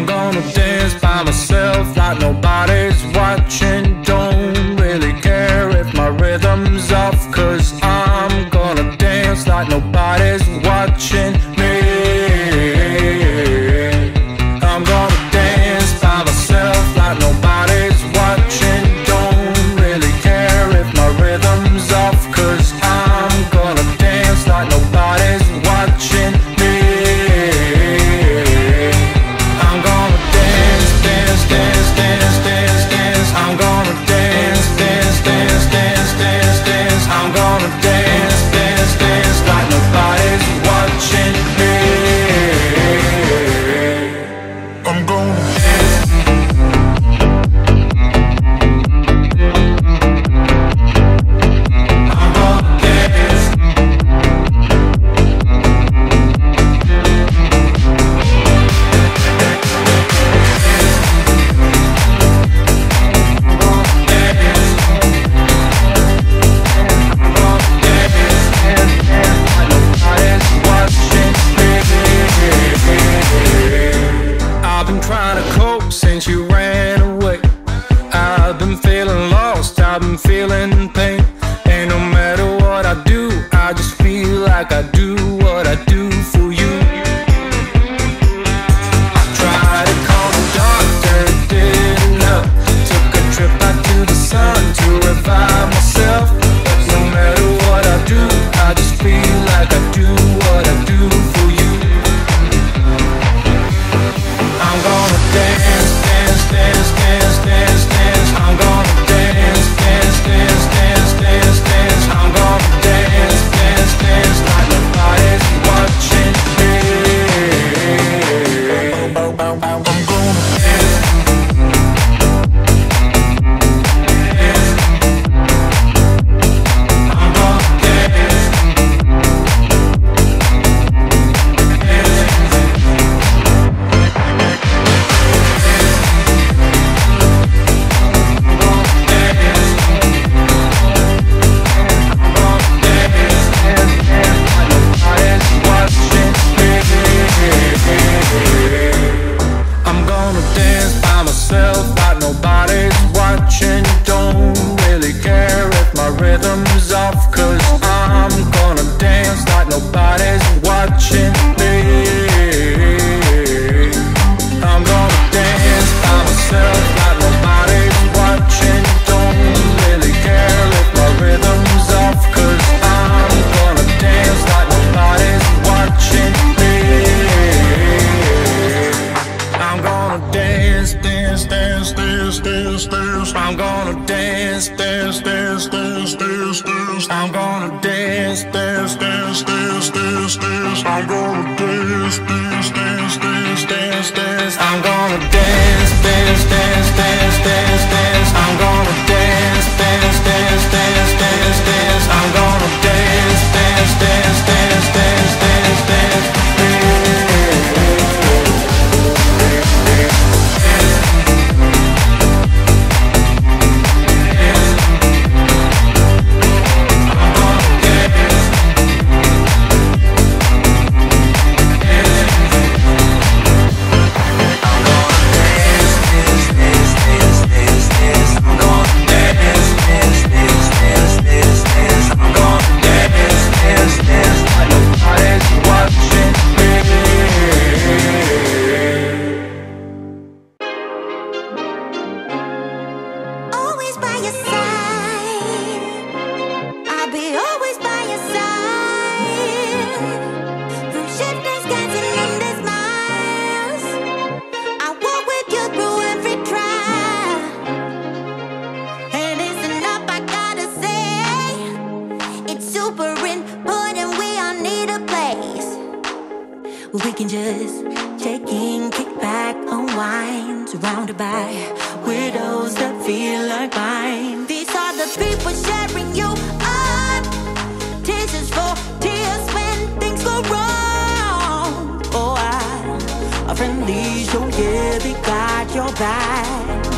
gonna dance by myself like nobody's watching. Don't really care if my rhythm's off, 'cause I'm gonna dance like nobody's watching me. I'm gonna dance by myself like nobody's watching. Don't really care if my rhythm's off, 'cause I'm gonna dance like nobody's watching me. I'm gonna dance, dance, dance, dance, dance, dance. I'm gonna dance, dance, dance, dance, dance, dance. I'm gonna dance, dance, dance like nobody's watching me. I'm gonna dance. I'm gonna dance. I've been trying to cope since you ran away. I've been feeling lost, I've been feeling pain. And no matter what I do, I just feel like I do what I do for you. I tried to call the doctor, it didn't help. Took a trip out to the sun to revive myself. But no matter what I do, I just feel like I do what I do for you. I'm gonna dance, dance, dance, dance, dance, dance. I'm gonna dance, dance, dance, dance, dance, dance. I'm gonna dance, dance, dance like nobody's watching me. I'm gonna dance. I'm gonna dance. I'm gonna dance by myself like nobody's watching. Don't really care if my rhythm's off, 'cause I'm gonna dance like nobody's watching me. I'm gonna dance by myself like nobody's watching. Don't really care if my rhythm's off, 'cause I'm gonna dance like nobody's watching me. I'm gonna dance, dance, dance, dance, dance, dance. I'm gonna dance, dance, dance, dance, dance, dance. I'm gonna dance, dance, dance, dance, dance, dance. I'm gonna dance, dance, dance, dance, dance, dance. I'm gonna dance, dance, dance, dance, dance, dance. I'm gonna dance, dance, dance, dance, dance, dance. I'm gonna dance, dance, dance, dance, dance, dance, dance. Always by your side. I'll be always by your side. Through shifting skies and endless miles, I walk with you through every trial. And it's enough, I gotta say. It's super important, we all need a place where we can just check in, kick back, unwind, surrounded by widows that feel like mine. These are the people sharing you up. Tears is for tears when things go wrong. Oh, a friendly show, yeah, they got your back.